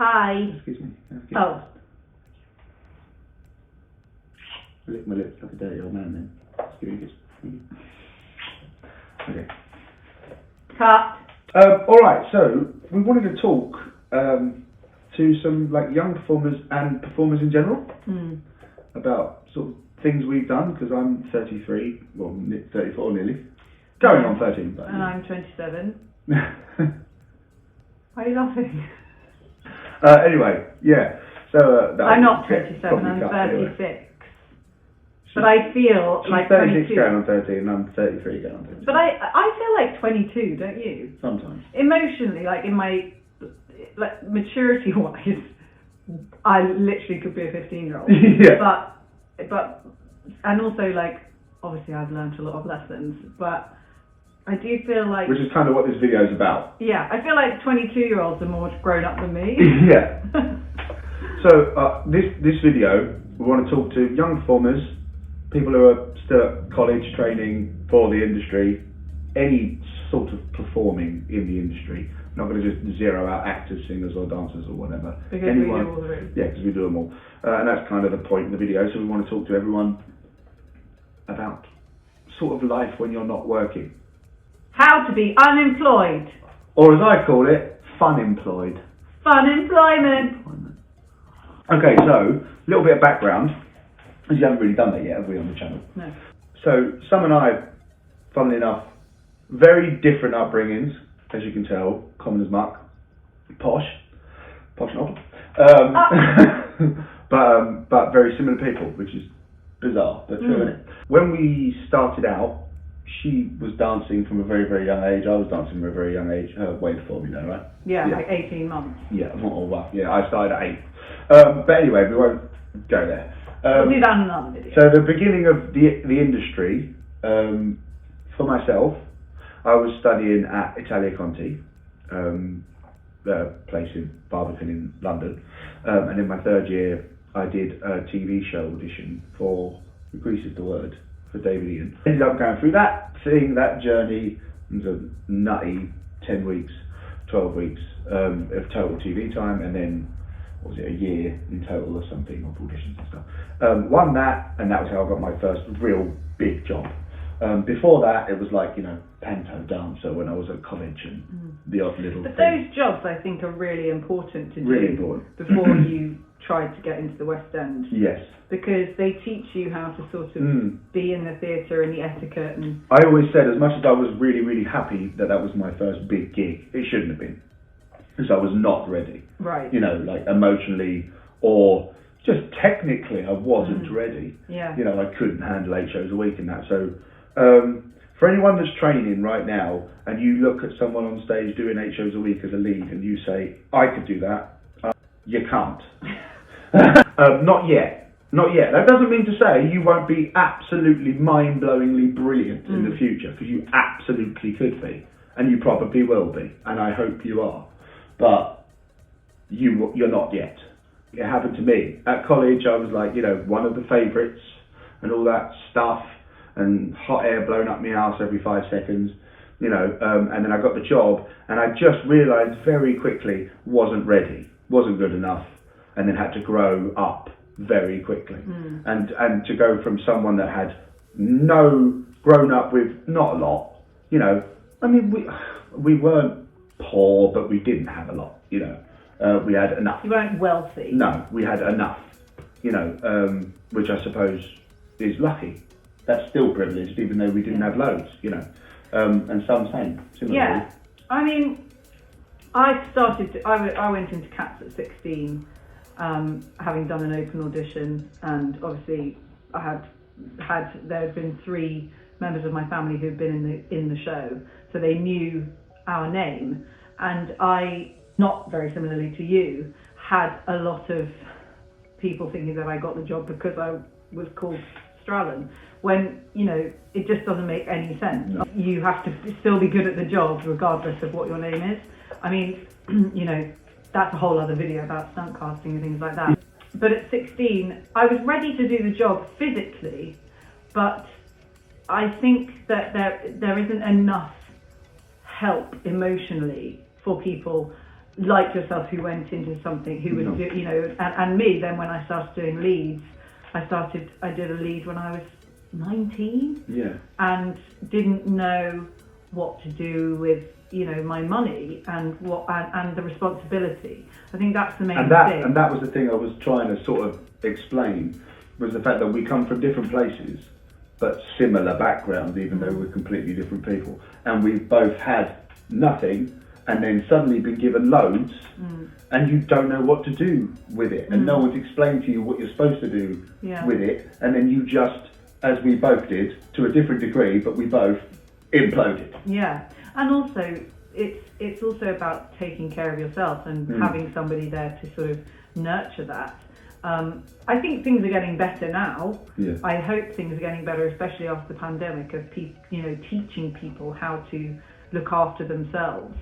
Hi. Excuse me. Oh. I lick my lips like a dirty old man then. Just give me a kiss. Okay. Cut. Alright, so we wanted to talk to some like young performers and performers in general about sort of things we've done, because I'm 33, well 34 nearly. Going on 13. But, and I'm 27. Why are you laughing? Anyway, yeah. So I'm not 27, I'm 36. Anyway. But I feel like 36 22. going on 13 and I'm 33 going on 13. But I feel like 22, don't you? Sometimes. Emotionally, like in my, like maturity-wise, I literally could be a 15-year-old. Yeah. But, and also like, obviously I've learned a lot of lessons, but I do feel like... Which is kind of what this video is about. Yeah, I feel like 22-year-olds are more grown up than me. Yeah. So this video, we want to talk to young performers, people who are still at college training for the industry, any sort of performing in the industry. I'm not going to just zero out actors, singers or dancers or whatever. Because anyone, we do all the rest. Yeah, because we do them all. And that's kind of the point of the video. So we want to talk to everyone about sort of life when you're not working. How to be unemployed. Or as I call it, fun-employed. Fun-employment. Okay, so a little bit of background. Because you haven't really done that yet, have we, on the channel? No. So, Sam and I, funnily enough, very different upbringings, as you can tell, common as muck, posh not, but very similar people, which is bizarre, but true, isn't it? When we started out, she was dancing from a very, very young age. I was dancing from a very young age, way before me, though, right? Yeah, like 18 months. Yeah, I started at 8. But anyway, we won't go there. We'll do that in another video. So the beginning of the industry, for myself, I was studying at Italia Conti, a place in Barbican in London, and in my third year I did a TV show audition for Grease is the Word, for David Ian. Ended up going through that, seeing that journey. It was a nutty 10 weeks, 12 weeks of total TV time, and then what was it, a year in total or something of auditions and stuff. Won that, and that was how I got my first real big job. Before that, it was like, panto dancer when I was at college and the odd little But thing. those jobs, I think, are really important to Really do important. before you try to get into the West End. Yes. Because they teach you how to sort of be in the theatre and the etiquette. And I always said, as much as I was really, really happy that was my first big gig, it shouldn't have been. Because I was not ready. Right. Like emotionally or just technically I wasn't ready. Yeah. I couldn't handle 8 shows a week and that. So for anyone that's training right now and you look at someone on stage doing 8 shows a week as a lead and you say, I could do that, you can't. Not yet. Not yet. That doesn't mean to say you won't be absolutely mind-blowingly brilliant in the future, because you absolutely could be, and you probably will be, and I hope you are. But you're not yet. It happened to me. At college, I was like, one of the favourites and all that stuff, and hot air blowing up my ass every 5 seconds, and then I got the job, and I just realised very quickly wasn't ready, wasn't good enough, and then had to grow up very quickly. And to go from someone that had grown up with not a lot, we weren't poor, but we didn't have a lot, we had enough. You weren't wealthy. No, we had enough, which I suppose is lucky. That's still privileged, even though we didn't have loads, and some similarly. Yeah, I mean, I went into Cats at 16, having done an open audition, and obviously there had been 3 members of my family who'd been in the show, so they knew our name, and I, not very similarly to you, had a lot of people thinking that I got the job because I was called Strallen, when it just doesn't make any sense. No. You have to still be good at the job regardless of what your name is. I mean, that's a whole other video about stunt casting and things like that. But at 16, I was ready to do the job physically, but I think that there isn't enough help emotionally for people like yourself who went into something, who was, you know, and me then when I started doing leads, I did a lead when I was 19 and didn't know what to do with, you know, my money and and the responsibility. I think that's the main thing. And that was the thing I was trying to sort of explain, was the fact that we come from different places but similar backgrounds, even though we're completely different people, and we've both had nothing and then suddenly been given loads and you don't know what to do with it, and no one's explained to you what you're supposed to do with it, and then you just, as we both did to a different degree, but we both imploded. Yeah, and also it's also about taking care of yourself and having somebody there to sort of nurture that. I think things are getting better now. I hope things are getting better, especially after the pandemic, of teaching people how to look after themselves.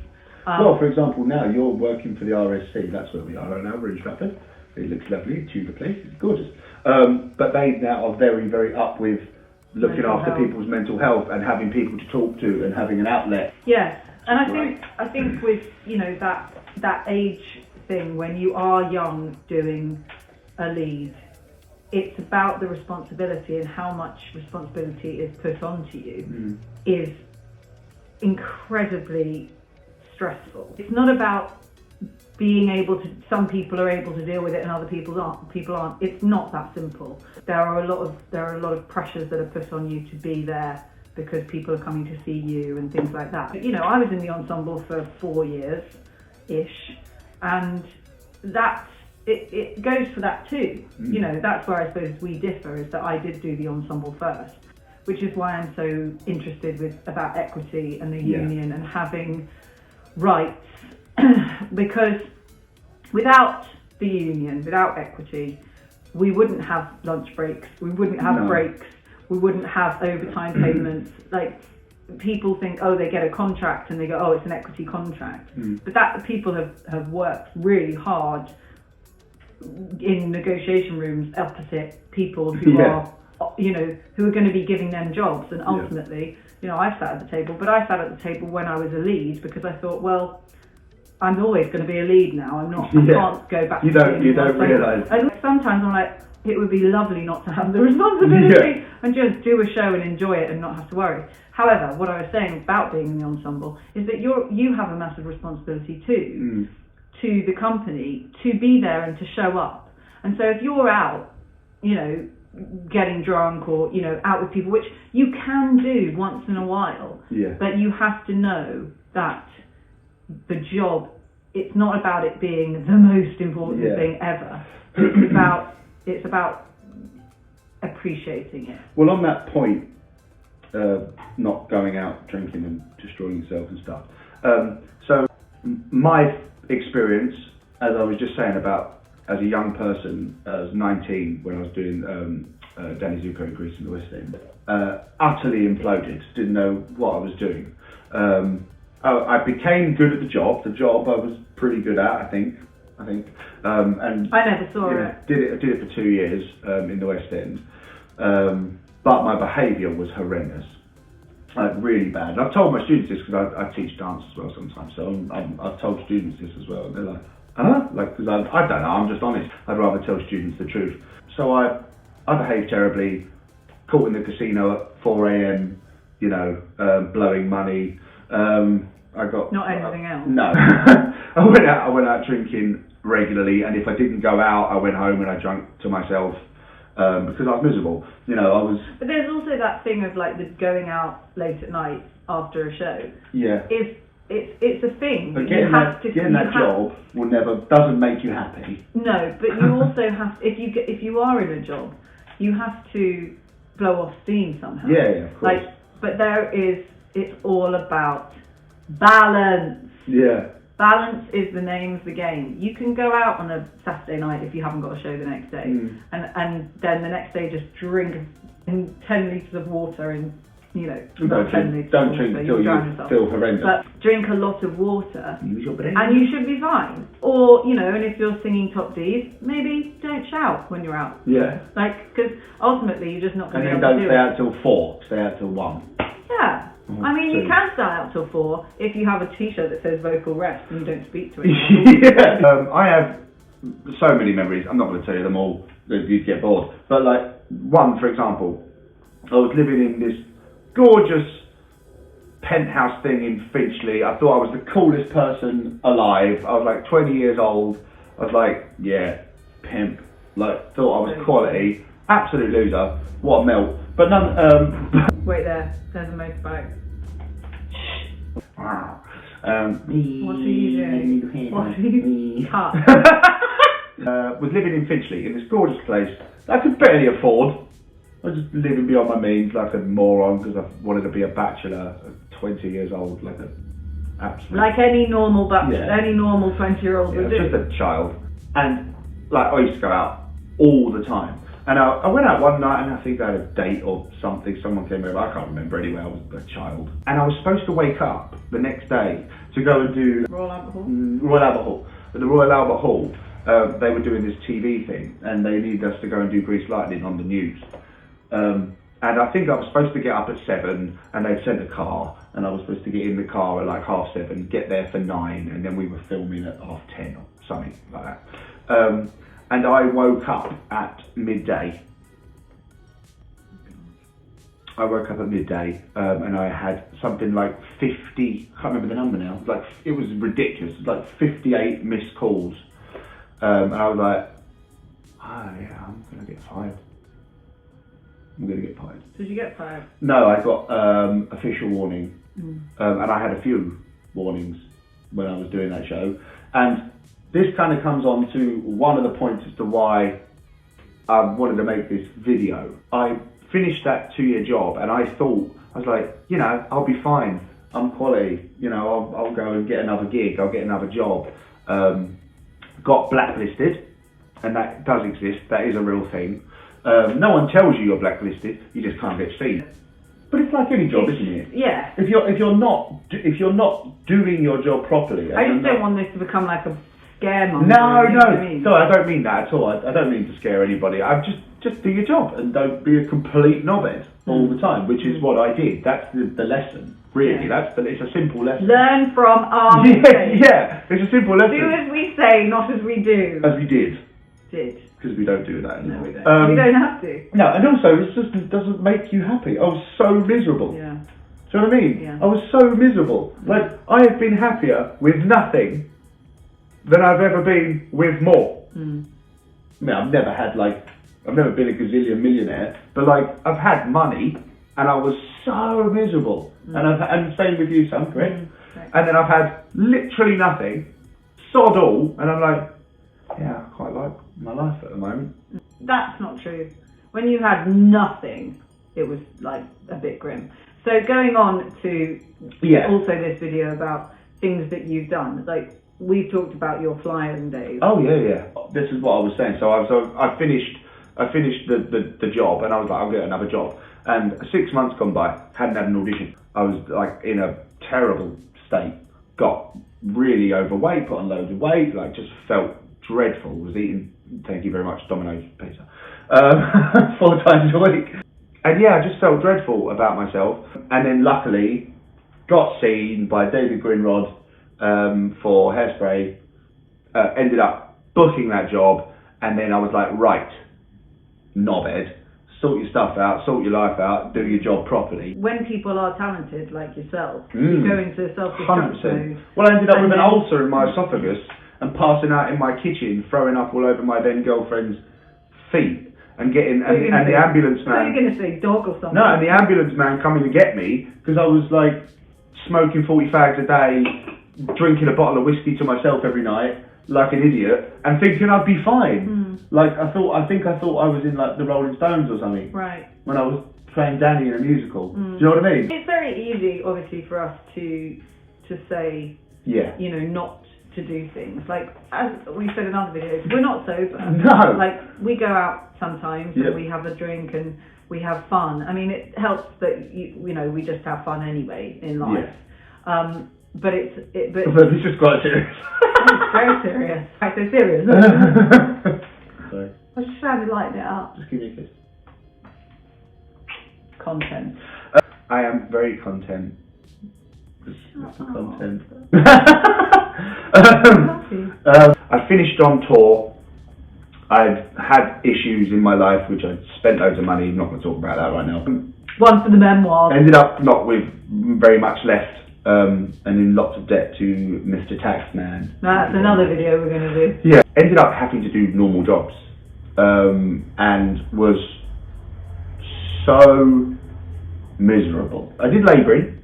Well, for example, now you're working for the RSC. That's where we are right now. We're in Stratford. It looks lovely. Tudor place. It's gorgeous. But they now are very, very up with looking after people's mental health and having people to talk to and having an outlet. Yes, and I think with, you know, that age thing, when you are young doing a lead, it's about the responsibility, and how much responsibility is put onto you is incredibly stressful. It's not about being able to, some people are able to deal with it and other people aren't. It's not that simple. There are a lot of pressures that are put on you to be there because people are coming to see you and things like that. But, you know, I was in the ensemble for 4 years-ish, and it goes for that too. You know, that's where I suppose we differ, is that I did do the ensemble first, which is why I'm so interested about equity and the union and having rights, because without the union, without equity, we wouldn't have lunch breaks, we wouldn't have breaks, we wouldn't have overtime payments. Like, people think, oh, they get a contract and they go, oh, it's an equity contract. But that people have worked really hard in negotiation rooms opposite people who are, you know, who are going to be giving them jobs. And ultimately, you know, I sat at the table, but I sat at the table when I was a lead, because I thought, well, I'm always going to be a lead now. I'm not. I can't go back. You don't realise. And sometimes I'm like, it would be lovely not to have the responsibility and just do a show and enjoy it and not have to worry. However, what I was saying about being in the ensemble is that you have a massive responsibility too, to the company, to be there and to show up. And so if you're out, you know, getting drunk or, you know, out with people, which you can do once in a while, but you have to know that the job, it's not about it being the most important thing ever. It's about appreciating it. Well, on that point, not going out drinking and destroying yourself and stuff. So my experience, as I was just saying about as a young person, I was 19 when I was doing Danny Zuko in Greece in the West End, utterly imploded, didn't know what I was doing. I became good at the job. The job I was pretty good at, I think. And I never saw it. Did it for 2 years in the West End, but my behaviour was horrendous, like really bad. And I've told my students this because I teach dance as well sometimes, so I've told students this as well. And they're like, huh? Like, because I don't know. I'm just honest. I'd rather tell students the truth. So I behaved terribly. Caught in the casino at 4 a.m. You know, blowing money. I got not anything else. No, I went out drinking regularly, and if I didn't go out, I went home and I drank to myself because I was miserable. You know, I was. But there's also that thing of like the going out late at night after a show. Yeah. It's a thing. But getting that job doesn't make you happy. No, but you also have, if you are in a job, you have to blow off steam somehow. Yeah, of course. But it's all about balance. Yeah. Balance is the name of the game. You can go out on a Saturday night if you haven't got a show the next day, and then the next day just drink 10 litres of water and, you know, don't drink until you feel horrendous. But drink a lot of water and you should be fine. Or, you know, and if you're singing top D's, maybe don't shout when you're out. Yeah. Like, because ultimately you're just not going to be able to do it. And then don't stay out till 4, stay out till 1. Yeah. I mean, you can stay out till 4 if you have a T-shirt that says vocal rest and you don't speak to it. Yeah. I have so many memories. I'm not going to tell you them all. You'd get bored. But like one, for example, I was living in this gorgeous penthouse thing in Finchley. I thought I was the coolest person alive. I was like 20 years old. I was like, yeah, pimp. Like, thought I was quality. Absolute loser. What a melt. But none. Wait there. There's a motorbike. What's he doing? What's he? Cut. Was living in Finchley in this gorgeous place that I could barely afford. I was just living beyond my means like a moron because I wanted to be a bachelor at 20 years old, like a absolute. Like any normal any normal 20-year-old would do. Just a child. And like I used to go out all the time. And I went out one night and I think I had a date or something. Someone came over. I can't remember anyway. I was a child. And I was supposed to wake up the next day to go and do Royal Albert Hall. Royal Albert Hall. At the Royal Albert Hall, they were doing this TV thing, and they needed us to go and do Grease Lightning on the news. And I think I was supposed to get up at 7, and they'd sent a car, and I was supposed to get in the car at like 7:30, get there for 9, and then we were filming at 10:30 or something like that. And I woke up at midday. And I had something like 50, I can't remember the number now, like it was ridiculous, like 58 missed calls. And I was like, I'm going to get fired. Did you get fired? No, I got official warning. And I had a few warnings when I was doing that show. And this kind of comes on to one of the points as to why I wanted to make this video. I finished that 2-year job and I thought, I was like, I'll be fine. I'm quality. I'll go and get another gig. I'll get another job. Got blacklisted, and that does exist. That is a real thing. No one tells you you're blacklisted. You just can't get seen. But it's like any job, isn't it? Yeah. If you're not doing your job properly. I just don't want this to become like a scaremonger. No. You know what I mean? So I don't mean that at all. I don't mean to scare anybody. I just do your job and don't be a complete knobhead all the time, which is what I did. That's the lesson. Really, it's a simple lesson. Learn from our mistakes. Yeah, it's a simple lesson. Do as we say, not as we do. As we did. Did. Because we don't do that anymore. No, we don't. We don't have to. No, and also it just doesn't make you happy. I was so miserable. Yeah. Do you know what I mean? Yeah. I was so miserable. Like, I have been happier with nothing than I've ever been with more. I mean, I've never been a gazillion millionaire, but I've had money and I was so miserable. And same with you, Sam, correct? Right. And then I've had literally nothing, sod all, and I'm like, yeah, I quite like my life at the moment. That's not true. When you had nothing, it was like a bit grim. So going on to also this video about things that you've done, like we've talked about your flying days. Oh yeah. This is what I was saying. So I finished the job, and I was like, I'll get another job. And 6 months gone by, hadn't had an audition. I was like in a terrible state. Got really overweight, put on loads of weight. Like just felt dreadful. Was eating, thank you very much, Domino's pizza 4 times a week. And yeah, I just felt dreadful about myself. And then luckily got seen by David Greenrod for Hairspray. Ended up booking that job, and then I was like, right, knobhead, sort your stuff out, sort your life out, do your job properly. When people are talented like yourself, you go into self-destruct mode. Well, I ended up with an ulcer in my esophagus and passing out in my kitchen, throwing up all over my then girlfriend's feet, and getting and the ambulance man. You're going to say dog or something. No, and the ambulance man coming to get me because I was like smoking 40 fags a day, drinking a bottle of whiskey to myself every night like an idiot, and thinking I'd be fine. Like I thought I was in like the Rolling Stones or something. Right. When I was playing Danny in a musical. Do you know what I mean? It's very easy, obviously, for us to say, not to do things. Like, as we said in other videos, we're not sober. No. Like, we go out sometimes and we have a drink and we have fun. I mean, it helps that, we just have fun anyway in life. Yeah. But this is quite serious. It's very serious. Quite so serious. Sorry. I was just trying to lighten it up. Just give me a kiss. Content. I am very content. That's the content. I finished on tour. I've had issues in my life which I spent loads of money. I'm not going to talk about that right now. One for the memoir. Ended up not with very much left, and in lots of debt to Mr. Taxman. That's another video we're going to do. Yeah. Ended up having to do normal jobs, and was so miserable. I did labouring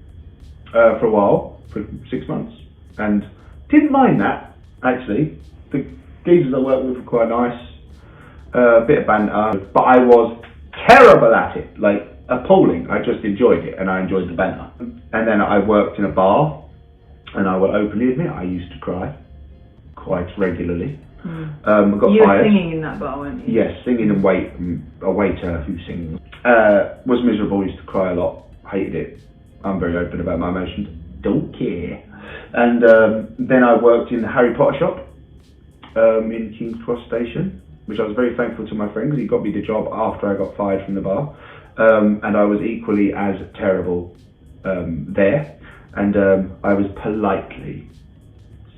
for a while, for 6 months, and didn't mind that, actually. The geezers I worked with were quite nice, a bit of banter, but I was terrible at it, like appalling. I just enjoyed it, and I enjoyed the banter. And then I worked in a bar, and I will openly admit I used to cry quite regularly. Got you fired. were singing in that bar, weren't you? Yes, singing and a waiter who sings. Was miserable, used to cry a lot, hated it. I'm very open about my emotions, don't care. And then I worked in the Harry Potter shop in King's Cross Station, which I was very thankful to my friend because he got me the job after I got fired from the bar. And I was equally as terrible there. And I was politely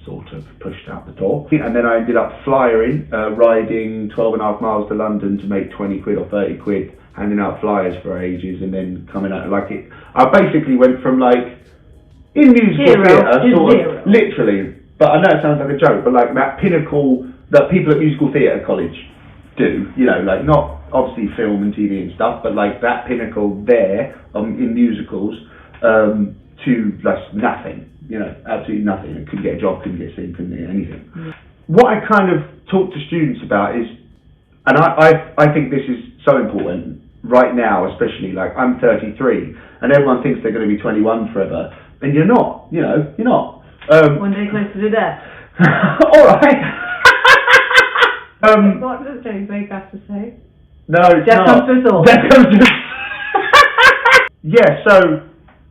sort of pushed out the door. And then I ended up flyering, riding 12.5 miles to London to make 20 quid or 30 quid, handing out flyers for ages, and then coming out like it. I basically went from like, in musical theatre, sort of, literally, but I know it sounds like a joke, but like that pinnacle that people at musical theatre college do, you know, like not obviously film and TV and stuff, but like that pinnacle there in musicals to like nothing. You know, absolutely nothing. I couldn't get a job, couldn't get seen, couldn't get anything. What I kind of talk to students about is, and I think this is so important right now, especially like I'm 33, and everyone thinks they're going to be 21 forever, and you're not. You know, you're not. One day close to death. All right. What does James Blake have to say? No, it's death not. Comes to us all. Death comes to us. Yeah. So.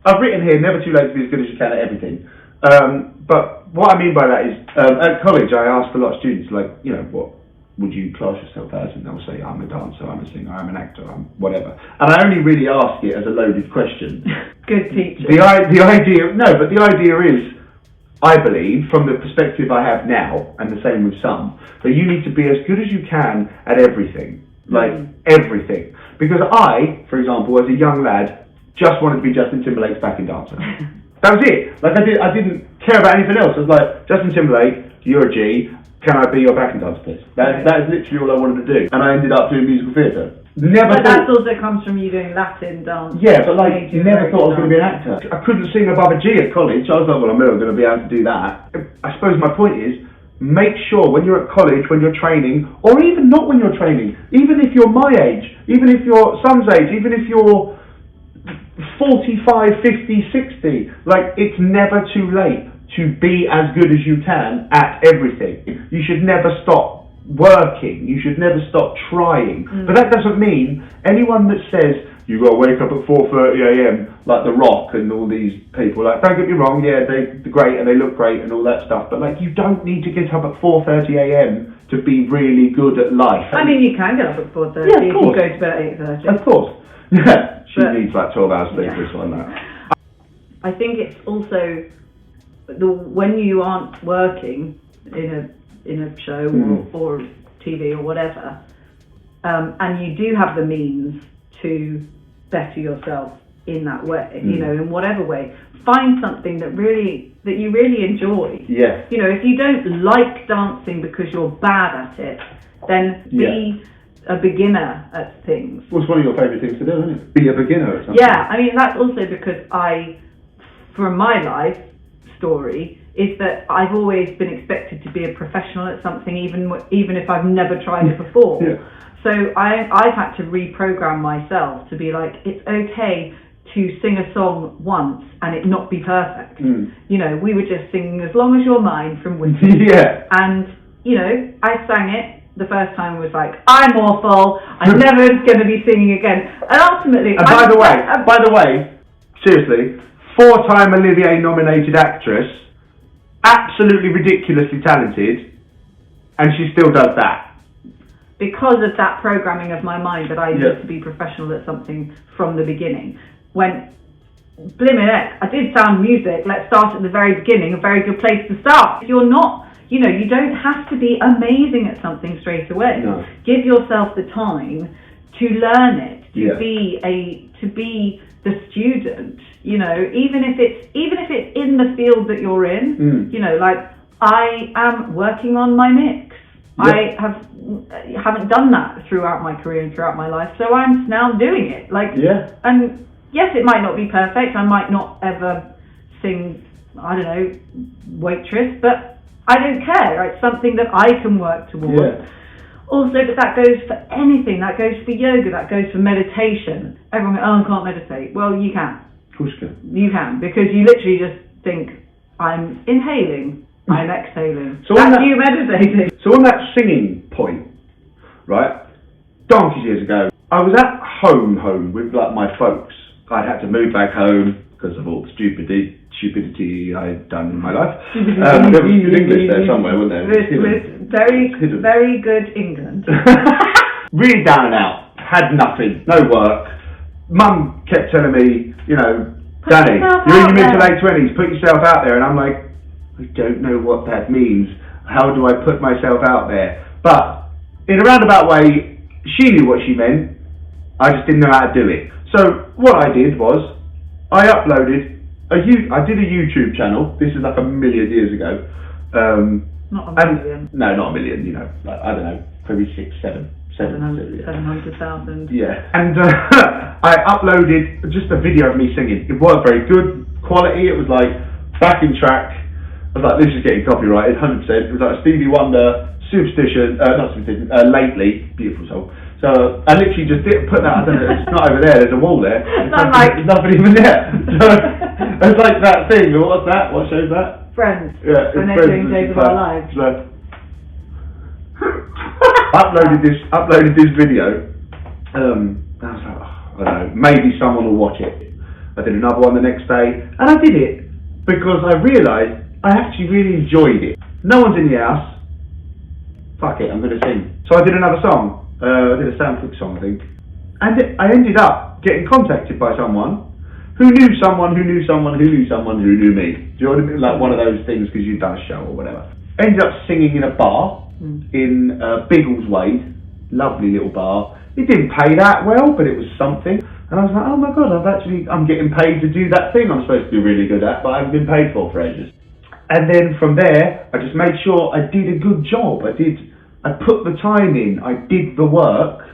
I've written here, never too late to be as good as you can at everything. But what I mean by that is, at college I asked a lot of students, like, you know, what would you class yourself as? And they'll say, I'm a dancer, I'm a singer, I'm an actor, I'm whatever. And I only really ask it as a loaded question. Good teacher. The idea is, I believe, from the perspective I have now, and the same with some, that you need to be as good as you can at everything. Like, everything. Because I, for example, as a young lad, just wanted to be Justin Timberlake's backing dancer. That was it. Like I didn't care about anything else. I was like, Justin Timberlake, you're a G. Can I be your backing dancer, please? That is literally all I wanted to do. And I ended up doing musical theatre. But that also comes from you doing Latin dance. Yeah, but like, you never thought I was going to be an actor. I couldn't sing above a G at college. I was like, well, I'm never going to be able to do that. I suppose my point is, make sure when you're at college, when you're training, or even not when you're training, even if you're my age, even if you're Sam's age, even if you're 45, 50, 60, like it's never too late to be as good as you can at everything. You should never stop working, you should never stop trying. But that doesn't mean anyone that says you got to wake up at 4:30 a.m. like The Rock and all these people, like, don't get me wrong, yeah, they're great and they look great and all that stuff, but like, you don't need to get up at 4:30 a.m. to be really good at life. I mean, you can get up at 4:30 if you go to bed at 8:30. Of course. Yeah. She needs like 12 hours sleep for this one. I think it's also when you aren't working in a show or TV or whatever, and you do have the means to better yourself in that way, you know, in whatever way, find something that you really enjoy. Yeah. You know, if you don't like dancing because you're bad at it, then be a beginner at things. What's one of your favourite things to do, isn't it? Be a beginner at something. Yeah, I mean, that's also because from my life story, is that I've always been expected to be a professional at something, even if I've never tried it before. Yeah. So I've had to reprogram myself to be like, it's okay to sing a song once and it not be perfect. You know, we were just singing As Long As You're Mine from Whitney. Yeah. And, you know, I sang it. The first time was like, I'm awful, I'm never going to be singing again. And ultimately... And by the way, seriously, 4-time Olivier nominated actress, absolutely ridiculously talented, and she still does that. Because of that programming of my mind that I need to be professional at something from the beginning. When blimmin' heck, I did sound music. Let's start at the very beginning, a very good place to start. If you're not, you know, you don't have to be amazing at something straight away. No. Give yourself the time to learn it, to Yeah. be the student, you know, even if it's in the field that you're in, you know, like I am working on my mix. I haven't done that throughout my career and throughout my life, so I'm now doing it. Like, and yes, it might not be perfect. I might not ever sing, I don't know, Waitress, but I don't care. It's something that I can work towards. Yeah. Also, but that goes for anything. That goes for yoga. That goes for meditation. Everyone goes, oh, I can't meditate. Well, you can. Of course you can. You can, because you literally just think, I'm inhaling, I'm exhaling. So that's you meditating. So on that singing point, right, donkeys years ago, I was at home with like my folks. I had to move back home because of all the stupidity I'd done in my life. There was good English there somewhere, wasn't there? With very good England. Really down and out. Had nothing. No work. Mum kept telling me, you know, Danny, you're in your mid to late 20s, put yourself out there. And I'm like, I don't know what that means. How do I put myself out there? But in a roundabout way, she knew what she meant. I just didn't know how to do it. So what I did was, I uploaded I did a YouTube channel. This is like a million years ago. Not a million. No, not a million. You know, like, I don't know, probably 700,000. Yeah. And I uploaded just a video of me singing. It was very good quality. It was like backing track. I was like, this is getting copyrighted, 100%. It was like Stevie Wonder, Superstition, not Superstition, Lately, beautiful song. So I literally just put that, I don't know, it's not over there, there's a wall there. There's nothing even there. So it's like that thing, what's that? What show's that? Friends. Yeah, when they're doing Days of Our Lives. So, uploaded this video. I was like, I don't know, maybe someone will watch it. I did another one the next day, and I did it because I realised I actually really enjoyed it. No one's in the house. Fuck it, I'm going to sing. So I did another song. I did a Sam Cooke song, I think. And I ended up getting contacted by someone who knew someone who knew someone who knew someone who knew me. Do you know what I mean? Like one of those things because you've done a show or whatever. Ended up singing in a bar in Biggleswade. Lovely little bar. It didn't pay that well, but it was something. And I was like, oh my God, I'm getting paid to do that thing I'm supposed to be really good at, but I haven't been paid for ages. And then from there, I just made sure I did a good job. I put the time in, I did the work,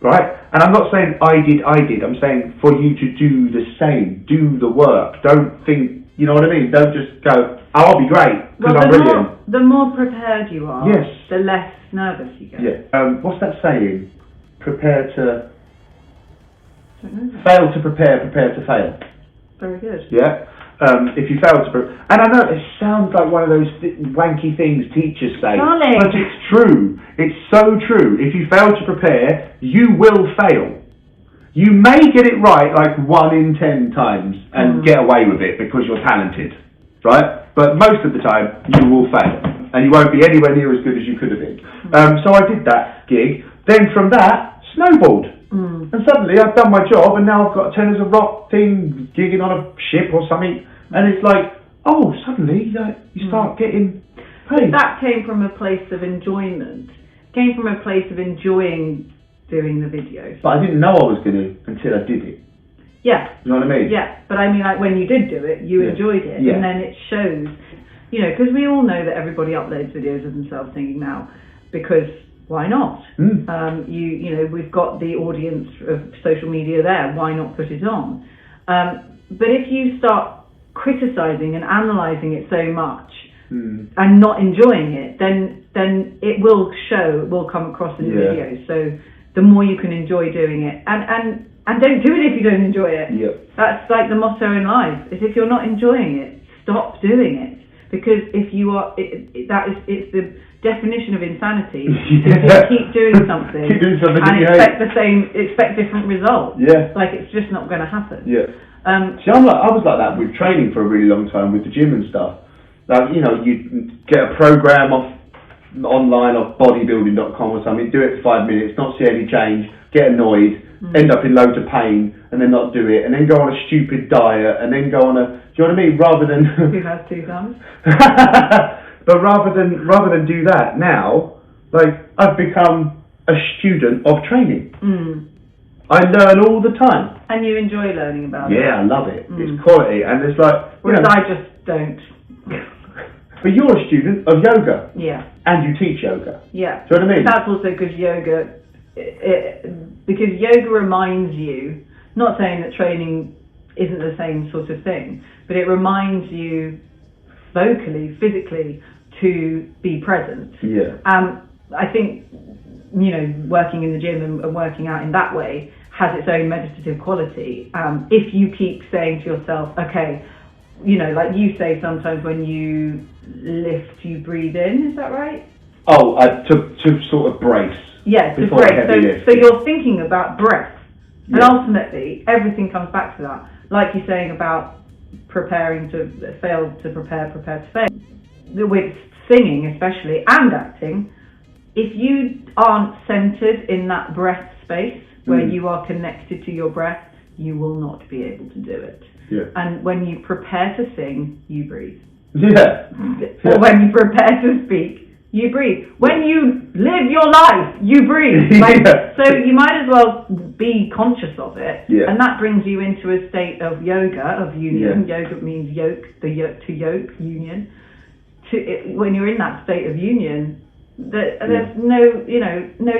right? And I'm not saying I did, I'm saying for you to do the same, do the work. Don't think, you know what I mean? Don't just go, oh, I'll be great, because I'm brilliant. The more prepared you are, the less nervous you get. Yeah. What's that saying? Fail to prepare, prepare to fail. Very good. Yeah. If you fail to prepare, and I know it sounds like one of those wanky things teachers say, Darling. but it's true. It's so true. If you fail to prepare, you will fail. You may get it right like 1 in 10 times and get away with it because you're talented, right? But most of the time, you will fail, and you won't be anywhere near as good as you could have been. So I did that gig. Then from that, snowballed. And suddenly I've done my job, and now I've got a Tenors of Rock thing, gigging on a ship or something. And it's like, oh, suddenly you start getting paid. That came from a place of enjoyment. Came from a place of enjoying doing the videos. But I didn't know I was going to until I did it. Yeah. You know what I mean? Yeah. But I mean, like when you did do it, you enjoyed it. Yeah. And then it shows, you know, because we all know that everybody uploads videos of themselves singing now. Because why not? You know, we've got the audience of social media there. Why not put it on? But if you start criticizing and analyzing it so much and not enjoying it, then it will come across in the videos. So the more you can enjoy doing it, and don't do it if you don't enjoy it. That's like the motto in life, is if you're not enjoying it, stop doing it. Because if you are, it's the definition of insanity. Is to keep doing something, and expect different results. Like it's just not going to happen. See, I was like that with training for a really long time with the gym and stuff. Like, you know, you get a program off online off bodybuilding.com or something, do it for 5 minutes, not see any change, get annoyed, end up in loads of pain, and then not do it, and then go on a stupid diet, and then go on a, do you know what I mean? Rather than Who has two thumbs? but rather than do that now, like, I've become a student of training. I learn all the time. And you enjoy learning about it? Yeah, I love it. It's quality, and it's like... Whereas I just don't. But you're a student of yoga. Yeah. And you teach yoga. Yeah. Do you know what I mean? That's also because yoga... because yoga reminds you, not saying that training isn't the same sort of thing, but it reminds you vocally, physically, to be present. Yeah. I think, you know, working in the gym and working out in that way has its own meditative quality. If you keep saying to yourself, okay, you know, like you say sometimes when you lift, you breathe in, is that right? Oh, to sort of brace. Yes, to before a break. heavy lift. So you're thinking about breath. And Yeah. ultimately, everything comes back to that. Like you're saying about preparing to fail to prepare to fail. With singing especially, and acting, if you aren't centered in that breath space where you are connected to your breath, you will not be able to do it. Yeah. And when you prepare to sing, you breathe. Yeah. Or when you prepare to speak, you breathe. When you live your life, you breathe. Like, Yeah. So you might as well be conscious of it. Yeah. And that brings you into a state of yoga, of union. Yeah. Yoga means yoke, to yoke, union. When you're in that state of union, there's no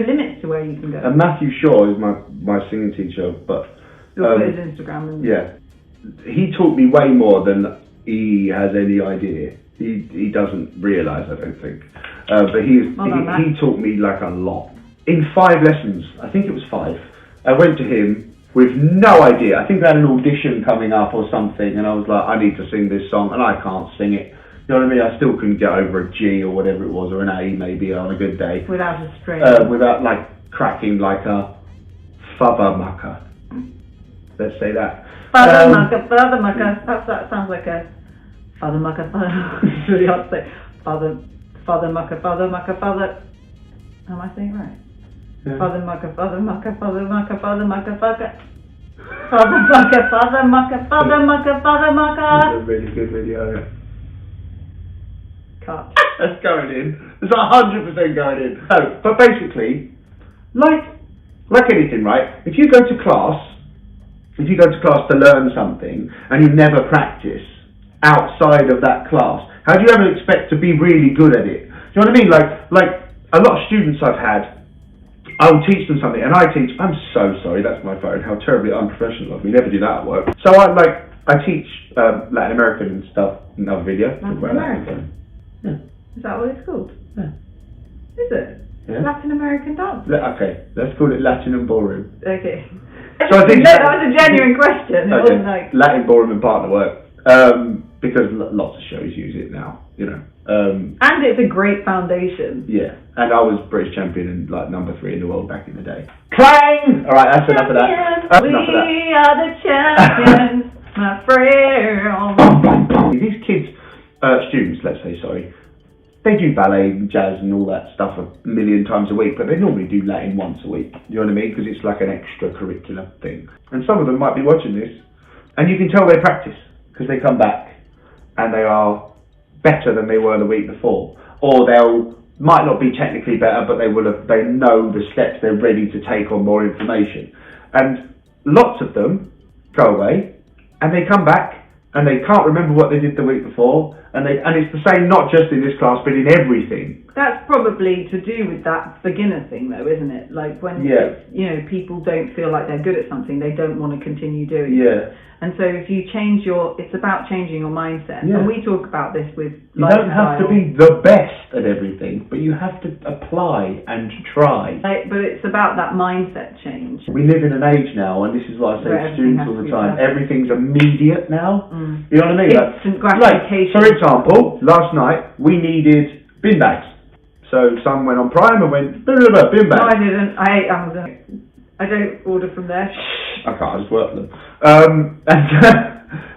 limits to where you can go. And Matthew Shaw is my singing teacher, but... You'll put his Instagram and... Yeah. He taught me way more than he has any idea. He doesn't realise, I don't think. But he taught me like a lot. In 5 lessons, I think it was 5, I went to him with no idea. I think I had an audition coming up or something, and I was like, I need to sing this song, and I can't sing it. You know what I mean? I still couldn't get over a G or whatever it was, or an A maybe on a good day. Without a string. Without like cracking like a fava mucker. Let's say that. Father mucker. That sounds like a father mucker. It's really hard to say. Father mucker. Am I saying it right? Yeah. Father mucker. Father mucker. Father mucker. Father mucker. Father mucker. Father mucker. Father mucker. Father mucker. It's a really good video. Cut. That's going in. It's 100% going in. No, but basically, like anything, right? If you go to class to learn something and you never practice outside of that class, how do you ever expect to be really good at it? Do you know what I mean? Like a lot of students I've had, I will teach them something, and I teach. I'm so sorry, that's my phone. How terribly unprofessional of me. Never do that at work. So I teach Latin American and stuff. Another video. Latin American. Yeah. Is that what it's called? Yeah. Is it? Yeah. Latin American dance. Okay, let's call it Latin and ballroom. Okay. So I think that was a genuine question. It wasn't like Latin ballroom and partner work, because lots of shows use it now, you know. And it's a great foundation. Yeah, and I was British champion and like number 3 in the world back in the day. Clang! All right, that's enough of that. We are the champions, my friend. These kids, students, let's say, sorry, they do ballet and jazz and all that stuff a million times a week, but they normally do Latin once a week. You know what I mean? Because it's like an extracurricular thing. And some of them might be watching this, and you can tell they practice because they come back and they are better than they were the week before, or might not be technically better, but they know the steps, they're ready to take on more information. And lots of them go away and they come back and they can't remember what they did the week before, and it's the same not just in this class but in everything. That's probably to do with that beginner thing though, isn't it? Like when people don't feel like they're good at something, they don't want to continue doing it. And so if you it's about changing your mindset. Yeah. And we talk about this with you don't have to be the best at everything, but you have to apply and try. But it's about that mindset change. We live in an age now, and this is what I say to students all the time, everything's immediate now. You know what I mean? Instant gratification. For example, last night we needed bin bags. So some went on Prime and went, bin bags. No, I didn't. I ate Amazon. I don't order from there. I can't, I just work for them.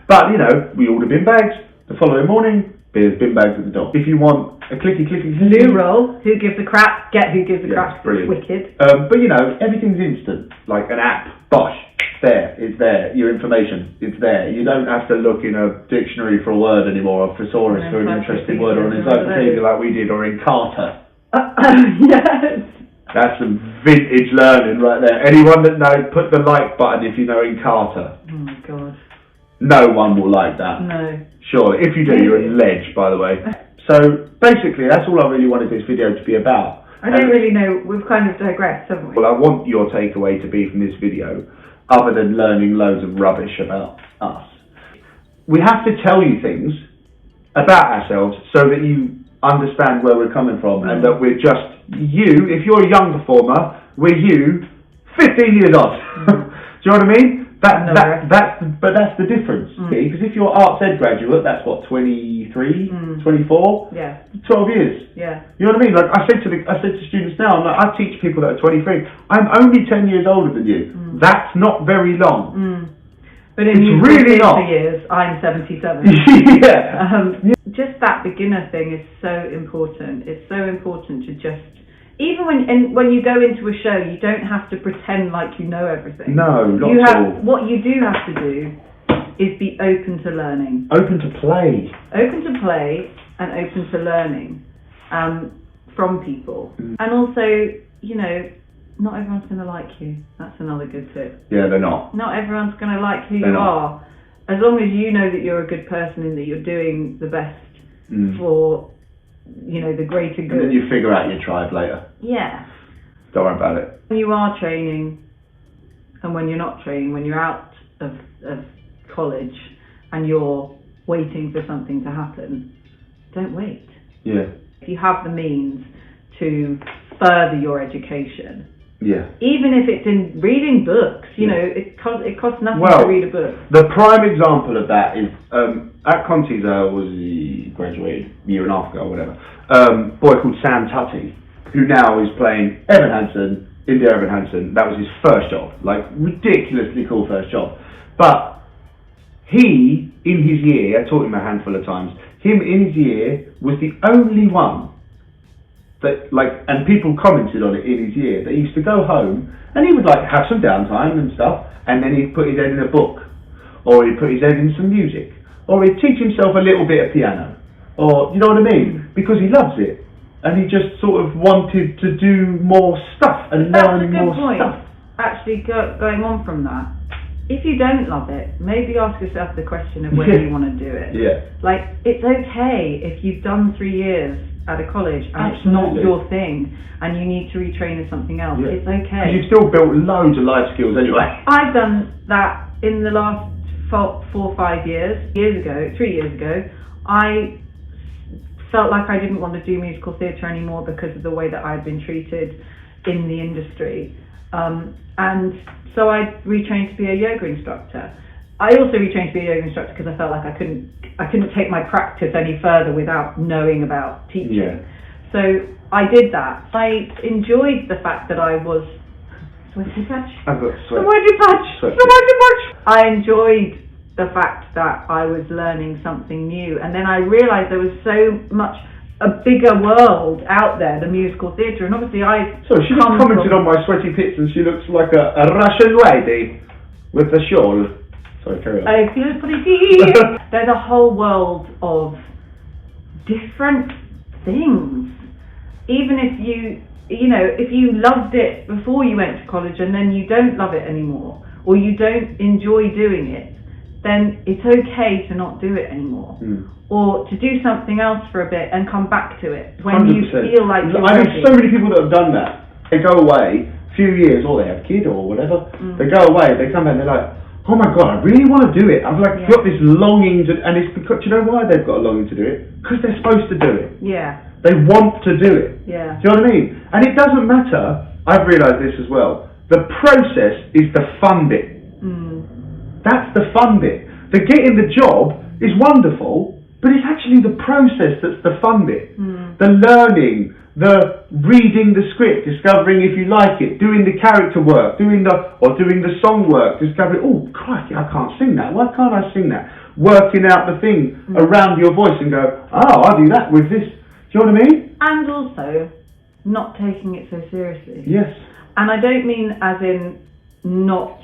But, you know, we ordered bin bags. The following morning, bin bags at the door. If you want a clicky. Loo roll, who gives a crap, get who gives a crap. Brilliant. Wicked. But you know, everything's instant. Like an app, bosh, it's there. Your information, it's there. You don't have to look in a dictionary for a word anymore, or thesaurus for an interesting word, or an encyclopedia like we did, or in Carter. Yes. That's some vintage learning right there. Anyone that knows, put the like button if you know in Carter. Oh my god. No one will like that. No. Surely. If you do, you're a ledge, by the way. So, basically, that's all I really wanted this video to be about. I don't really know. We've kind of digressed, haven't we? Well, I want your takeaway to be from this video, other than learning loads of rubbish about us. We have to tell you things about ourselves so that you understand where we're coming from, and that we're just you. If you're a young performer, we're you 15 years old. Do you know what I mean? That's the difference. Because if you're arts ed graduate, that's what, 23, 24? Yeah. 12 years. Yeah. You know what I mean? Like I said to students now, I'm like, I teach people that are 23. I'm only 10 years older than you. That's not very long. But in it's really not. Years, I'm 77. Yeah. Just that beginner thing is so important. It's so important to just, even when you go into a show, you don't have to pretend like you know everything. No, not at all. What you do have to do is be open to learning. Open to play. Open to play and open to learning from people. And also, you know, not everyone's going to like you. That's another good tip. Yeah, they're not. Not everyone's going to like who you are. As long as you know that you're a good person and that you're doing the best for, you know, the greater good. And then you figure out your tribe later. Yeah. Don't worry about it. When you are training and when you're not training, when you're out of college and you're waiting for something to happen, don't wait. Yeah. If you have the means to further your education, even if it's in reading books, you know, it costs nothing to read a book. The prime example of that is at Conti's, he graduated a year and a half ago or whatever, boy called Sam Tutti, who now is playing Evan Hansen, India Evan Hansen. That was his first job, like ridiculously cool first job. But he, in his year, I taught him a handful of times, him in his year was the only one that, like, and people commented on it in his year, that he used to go home and he would like have some downtime and stuff, and then he'd put his head in a book, or he'd put his head in some music, or he'd teach himself a little bit of piano, or, you know what I mean? Because he loves it, and he just sort of wanted to do more stuff and learn more stuff. Actually, going on from that, if you don't love it, maybe ask yourself the question of whether you want to do it. Yeah. Like, it's okay if you've done 3 years at a college and it's not your thing and you need to retrain in something else. It's okay. You've still built loads of life skills anyway. I've done that in the last 4 or 5 years. 3 years ago, I felt like I didn't want to do musical theatre anymore because of the way that I'd been treated in the industry. And so I retrained to be a yoga instructor. I also retrained to be a yoga instructor because I felt like I couldn't take my practice any further without knowing about teaching. Yeah. So I did that. I enjoyed the fact that I was sweaty patch. I've got Sweaty patch. I enjoyed the fact that I was learning something new, and then I realised there was so much a bigger world out there, the musical theatre, and obviously So she just commented on my sweaty pits, and she looks like a Russian lady with a shawl. Sorry, carry on. I feel pretty. There's a whole world of different things. Even if if you loved it before you went to college and then you don't love it anymore, or you don't enjoy doing it, then it's okay to not do it anymore. Or to do something else for a bit and come back to it when 100%. You feel like you're I know ready. so many people that have done that. They go away a few years, or they have a kid or whatever. They go away, they come back and they're like, oh my God, I really want to do it. I've got this longing to, and it's because, do you know why they've got a longing to do it? Because they're supposed to do it. Yeah. They want to do it. Yeah. Do you know what I mean? And it doesn't matter, I've realised this as well, the process is the fun bit. That's the fun bit. The getting the job is wonderful, but it's actually the process that's the fun bit. The learning, the reading the script, discovering if you like it, doing the character work, doing the song work, discovering, oh crikey, I can't sing that. Why can't I sing that? working out the thing around your voice and go, oh, I'll do that with this. Do you know what I mean? And also, not taking it so seriously. Yes. And I don't mean as in not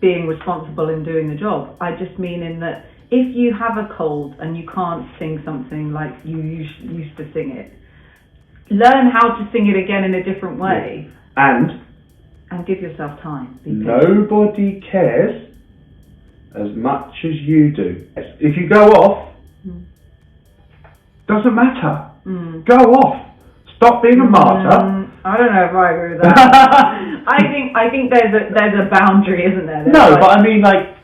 being responsible in doing the job. I just mean in that if you have a cold and you can't sing something like you used to sing it, learn how to sing it again in a different way. And give yourself time. Nobody cares as much as you do. If you go off, doesn't matter. Go off. Stop being a martyr. I don't know if I agree with that. I think there's a boundary, isn't there? No, but I mean, like,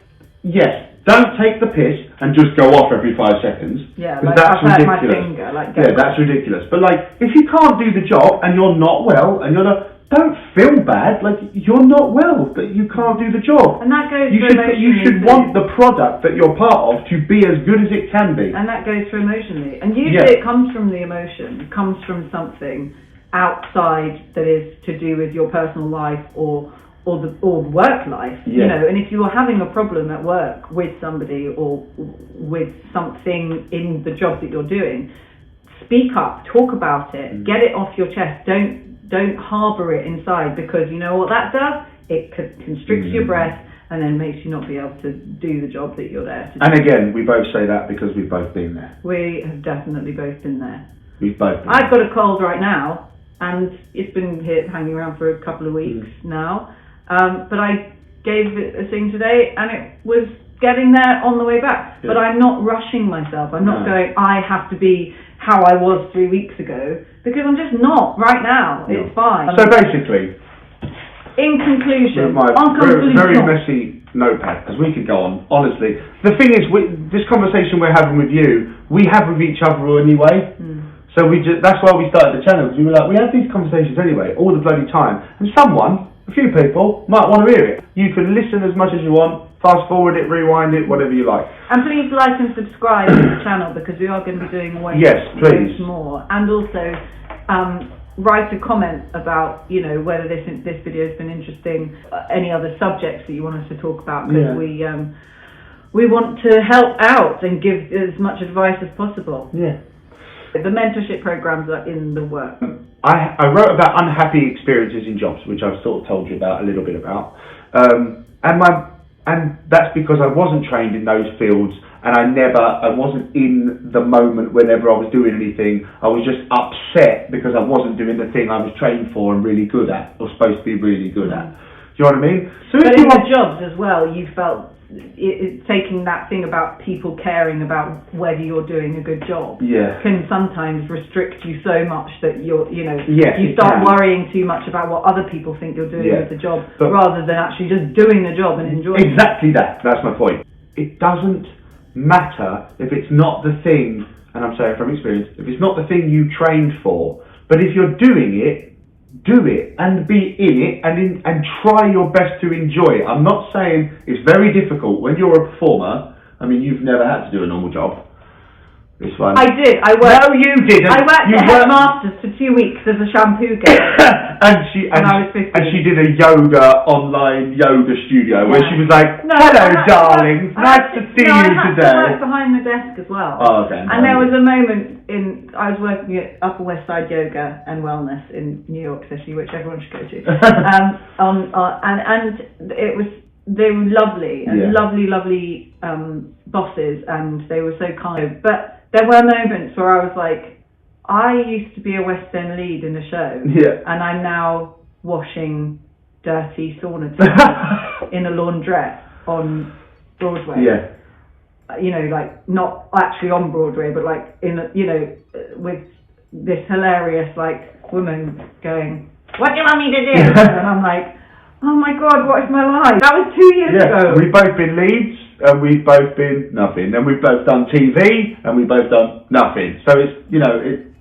yes, don't take the piss and just go off every 5 seconds. Yeah, like I've hurt my finger. That's ridiculous. But like, if you can't do the job and you're not well and you're not, don't feel bad. Like, you're not well, but you can't do the job. And that goes you should want the product that you're part of to be as good as it can be. And that goes for emotionally. And usually it comes from the emotion. It comes from something outside that is to do with your personal life or the work life. You know, and if you are having a problem at work with somebody or with something in the job that you're doing, speak up, talk about it, get it off your chest. Don't harbour it inside, because you know what that does? It constricts your breath and then makes you not be able to do the job that you're there to do. And again, we both say that because we've both been there. We have definitely both been there. We've both been I've got a cold right now, and it's been here hanging around for a couple of weeks now. But I gave it a sing today, and it was getting there on the way back. But I'm not rushing myself. I'm not going, I have to be how I was 3 weeks ago, because I'm just not right now. It's fine. So basically, in conclusion, very messy notepad, because we could go on, honestly. The thing is, this conversation we're having with you, we have with each other anyway. So that's why we started the channel, because we were like, we have these conversations anyway, all the bloody time. And a few people, might want to hear it. You can listen as much as you want, fast forward it, rewind it, whatever you like. And please like and subscribe to the channel, because we are going to be doing way more. And also, write a comment about, you know, whether this video has been interesting, any other subjects that you want us to talk about, because we want to help out and give as much advice as possible. The mentorship programs are in the work. I wrote about unhappy experiences in jobs, which I've sort of told you about a little bit about, and that's because I wasn't trained in those fields, and I wasn't in the moment whenever I was doing anything. I was just upset because I wasn't doing the thing I was trained for and really good at, or supposed to be really good at. Do you know what I mean? So but in the jobs as well, you felt taking that thing about people caring about whether you're doing a good job can sometimes restrict you so much that you start worrying too much about what other people think you're doing with the job, rather than actually just doing the job and enjoying it. Exactly that's my point. It doesn't matter if it's not the thing, and I'm saying from experience, if it's not the thing you trained for, but if you're doing it, do it and be in it and try your best to enjoy it. I'm not saying it's very difficult when you're a performer. I mean, you've never had to do a normal job. It's fine. I did. I worked. No, you didn't. I worked at Headmasters for 2 weeks as a shampoo girl. and she did a online yoga studio where she was like, "Hello, darling. Nice to see you today." I worked behind the desk as well. Oh, okay. And there was a moment I was working at Upper West Side Yoga and Wellness in New York City, which everyone should go to. And they were lovely and lovely bosses, and they were so kind. But there were moments where I was like, I used to be a West End lead in a show, and I'm now washing dirty sauna towels in a laundrette on Broadway. You know, like not actually on Broadway, but like with this hilarious woman going, "What do you want me to do?" And I'm like, oh my God, what is my life? That was 2 years ago. We've both been leads, and we've both been nothing. And we've both done TV, and we've both done nothing. So it's,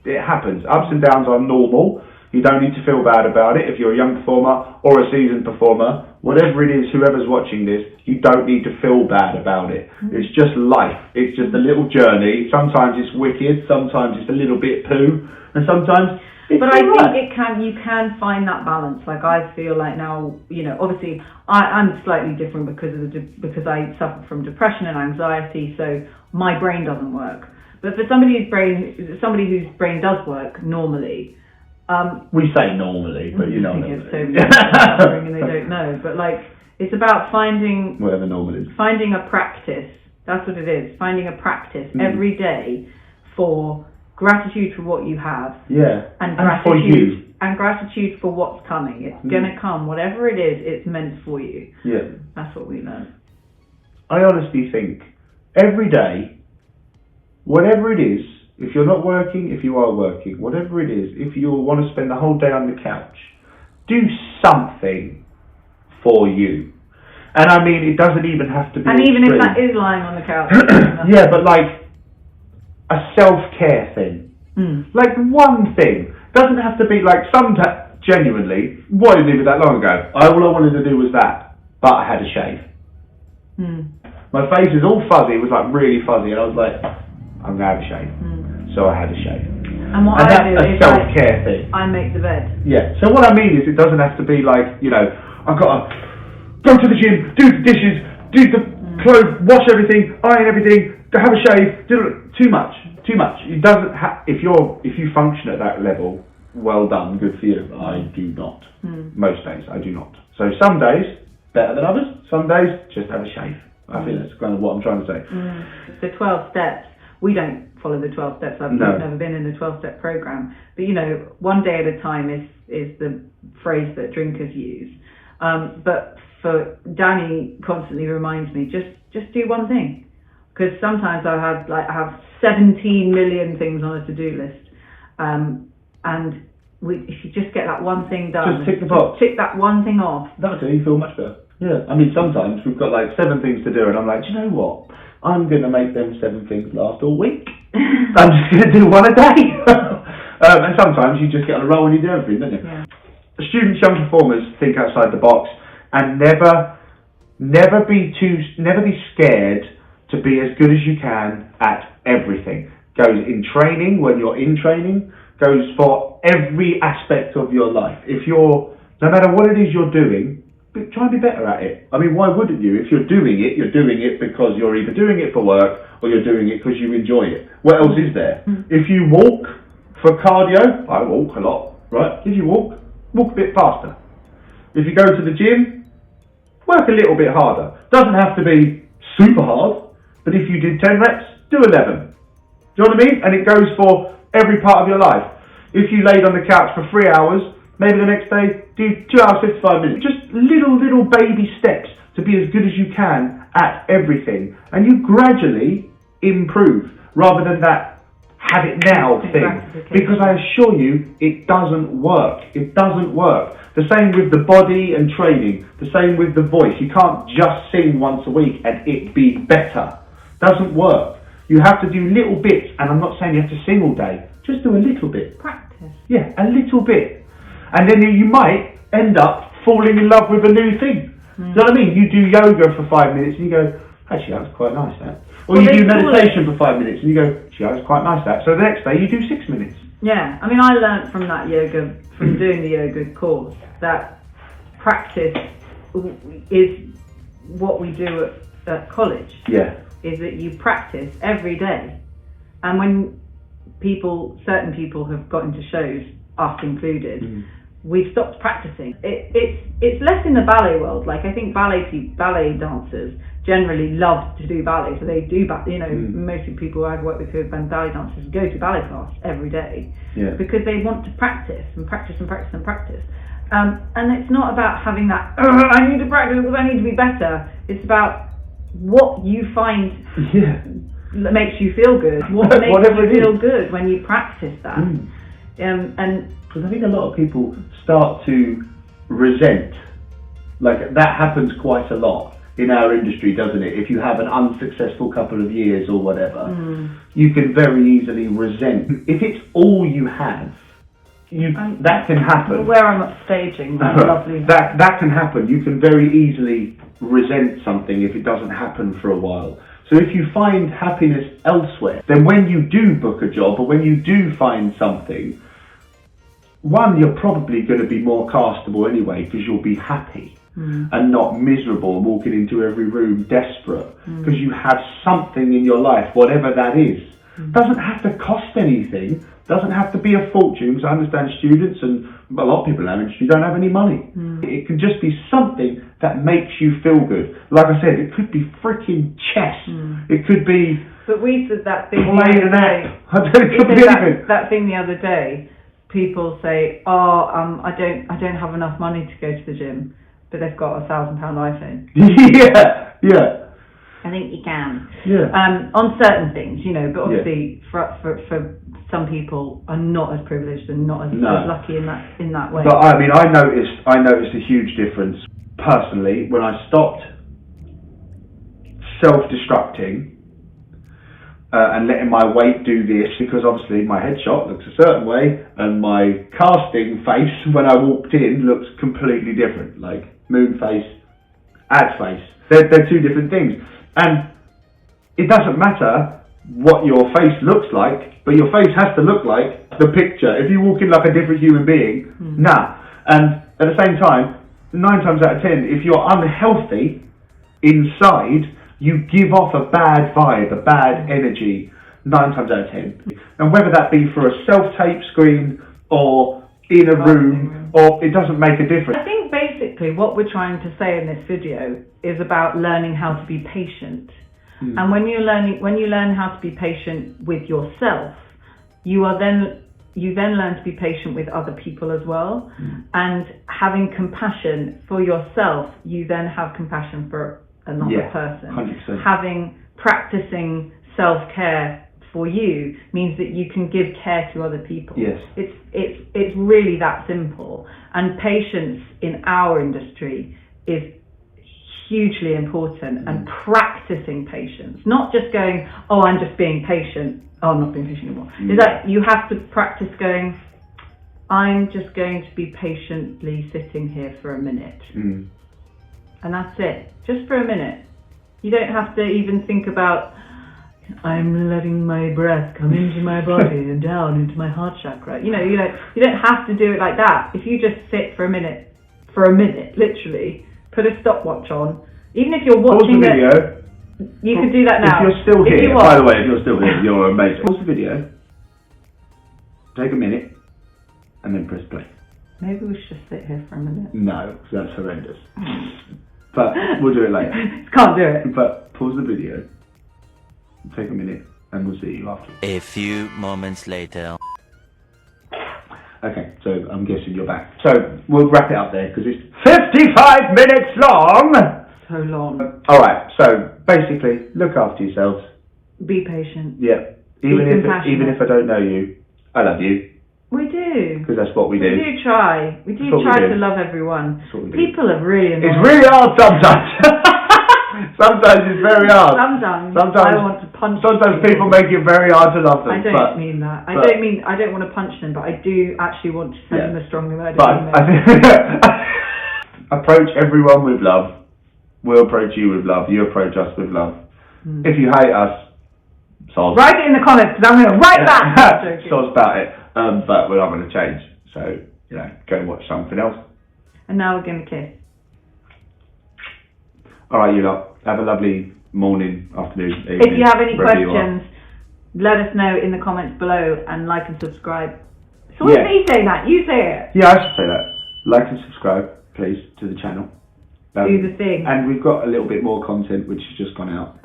it happens. Ups and downs are normal. You don't need to feel bad about it if you're a young performer or a seasoned performer. Whatever it is, whoever's watching this, you don't need to feel bad about it. It's just life. It's just a little journey. Sometimes it's wicked, sometimes it's a little bit poo, and sometimes it's But I alright. think you can find that balance. Like I feel like now, obviously I'm slightly different because because I suffer from depression and anxiety, so my brain doesn't work. But for somebody whose brain does work normally, We say normally, but you know what I mean. so and they don't know. But like, it's about finding Whatever normal is. finding a practice. That's what it is. Finding a practice every day for gratitude for what you have. Yeah. And for you. And gratitude for what's coming. It's gonna come. Whatever it is, it's meant for you. Yeah. That's what we learn. I honestly think every day, whatever it is, if you're not working, if you are working, whatever it is, if you want to spend the whole day on the couch, do something for you. And I mean, it doesn't even have to be And even if extreme. that is lying on the couch. Yeah, but like a self-care thing. Like one thing. Doesn't have to be like genuinely, why did I do it that long ago? All I wanted to do was that, but I had a shave. My face is all fuzzy, it was like really fuzzy, and I was like, I'm going to have a shave. So I had a shave. And what I that's do a is self-care thing. I make the bed. Yeah, so what I mean is it doesn't have to be like, I've got to go to the gym, do the dishes, do the clothes, wash everything, iron everything, have a shave, too much. It doesn't if you function at that level, well done, good for you. I do not. Most days I do not. So some days better than others, some days just have a shave. I think that's kind of what I'm trying to say. The 12 steps, we don't follow the 12 steps. I've never been in the 12-step program. But one day at a time is the phrase that drinkers use. But for Danny constantly reminds me, just do one thing. Because sometimes I have 17 million things on a to-do list. And if you just get that one thing done, Just tick the box. Tick that one thing off. That'll do you feel much better. Yeah, I mean, sometimes we've got like 7 things to do, and I'm like, do you know what? I'm going to make them 7 things last all week. I'm just going to do one a day. And sometimes you just get on a roll and you do everything, don't you? Yeah. Students, young performers, think outside the box, and never be scared to be as good as you can at everything. Goes in training, when you're in training, goes for every aspect of your life. No matter what it is you're doing, try and be better at it. I mean, why wouldn't you? If you're doing it because you're either doing it for work or you're doing it because you enjoy it. What else is there? If you walk for cardio, I walk a lot, right? If you walk a bit faster. If you go to the gym, work a little bit harder. Doesn't have to be super hard, but if you did 10 reps, do 11. Do you know what I mean? And it goes for every part of your life. If you laid on the couch for 3 hours, maybe the next day, do 2 hours, 55 minutes. Just little baby steps to be as good as you can at everything. And you gradually improve, rather than that have it now thing. Because I assure you, it doesn't work. It doesn't work. The same with the body and training. The same with the voice. You can't just sing once a week and it be better. Doesn't work. You have to do little bits, and I'm not saying you have to sing all day. Just do a little bit. Practice. Yeah, a little bit. And then you might end up falling in love with a new thing. Do you know what I mean? You do yoga for 5 minutes and you go, actually that was quite nice that. Or you do meditation for 5 minutes and you go, actually that was quite nice that. So the next day you do 6 minutes. Yeah, I mean, I learned from doing the yoga course, that practice is what we do at college. Yeah. Is that you practice every day. And when certain people have got into shows, us included, we've stopped practicing. It's less in the ballet world. Like, I think ballet dancers generally love to do ballet, so they do most of the people I've worked with who have been ballet dancers go to ballet class every day, because they want to practice and practice and practice and practice. And it's not about having that, I need to practice because I need to be better. It's about what you find that makes you feel good. What makes you feel good when you practice that. And because I think a lot of people start to resent, like that happens quite a lot in our industry, doesn't it? If you have an unsuccessful couple of years or whatever, you can very easily resent. If it's all you have, that can happen. Where I'm not staging, that's lovely. That can happen. You can very easily resent something if it doesn't happen for a while. So if you find happiness elsewhere, then when you do book a job or when you do find something, one, you're probably going to be more castable anyway because you'll be happy and not miserable and walking into every room desperate because you have something in your life, whatever that is. Doesn't have to cost anything, doesn't have to be a fortune, because I understand students and a lot of people in our industry don't have any money. It can just be something that makes you feel good. Like I said, it could be freaking chess. It could be But we said that thing playing an act. It could be anything. that thing the other day. People say, I don't have enough money to go to the gym, but they've got a £1,000 iPhone. Yeah. I think you can. Yeah. On certain things, but obviously for some people are not as privileged and not as lucky in that way. But I mean, I noticed a huge difference personally when I stopped self-destructing and letting my weight do this, because obviously my headshot looks a certain way and my casting face when I walked in looks completely different. Like moon face, ad face. They're two different things. And it doesn't matter what your face looks like, but your face has to look like the picture. If you walk in like a different human being, nah. And at the same time, 9 times out of 10, if you're unhealthy inside, you give off a bad vibe, a bad energy, 9 times out of 10. And whether that be for a self-tape screen or in a room, or it doesn't make a difference. I think basically what we're trying to say in this video is about learning how to be patient. And when you learn how to be patient with yourself, you then learn to be patient with other people as well. And having compassion for yourself, you then have compassion for another person. 100%. Practicing self-care for you means that you can give care to other people. Yes. It's really that simple. And patience in our industry is hugely important, and practicing patience, not just going, I'm just being patient, I'm not being patient anymore. Is that you have to practice going, I'm just going to be patiently sitting here for a minute. And that's it, just for a minute. You don't have to even think about, I'm letting my breath come into my body and down into my heart chakra. You don't have to do it like that. If you just sit for a minute, literally, put a stopwatch on. Even if you're watching the video, you could do that now. If you're still here, by the way, if you're still here, you're amazing. Pause the video, take a minute, and then press play. Maybe we should just sit here for a minute. No, because that's horrendous. But we'll do it later. Can't do it. But pause the video, take a minute, and we'll see you after. A few moments later. Okay, so I'm guessing you're back. So we'll wrap it up there because it's 55 minutes long. So long. All right. So basically, look after yourselves. Be patient. Yeah. Even if I don't know you, I love you. We do. Because that's what we do. We do try. We do try to love everyone. People are really annoying. It's really hard sometimes. Sometimes it's very hard. Sometimes I want to punch Sometimes people make it very hard to love them. I don't mean that. I don't want to punch them, but I do actually want to send them a strongly worded email. I think approach everyone with love. We'll approach you with love. You approach us with love. If you hate us, soz. Write it in the comments because I'm going to write back. Soz about it. But we're not going to change. So, go and watch something else. And now we're going to kiss. All right, you lot. Have a lovely morning, afternoon, evening. If you have any questions, let us know in the comments below and like and subscribe. So what's me saying that? You say it. Yeah, I should say that. Like and subscribe, please, to the channel. Do the thing. And we've got a little bit more content which has just gone out.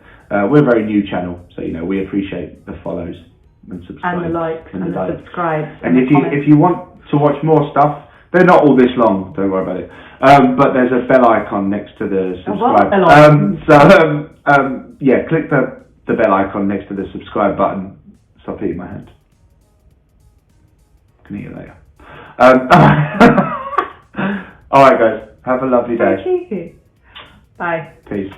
We're a very new channel, so we appreciate the follows and subscribe. And the likes and the subscribes. And if you want to watch more stuff, they're not all this long, don't worry about it. But there's a bell icon next to the subscribe. Click the bell icon next to the subscribe button. Stop eating my hand. Can eat it later. Alright guys, have a lovely day. Bye. Peace.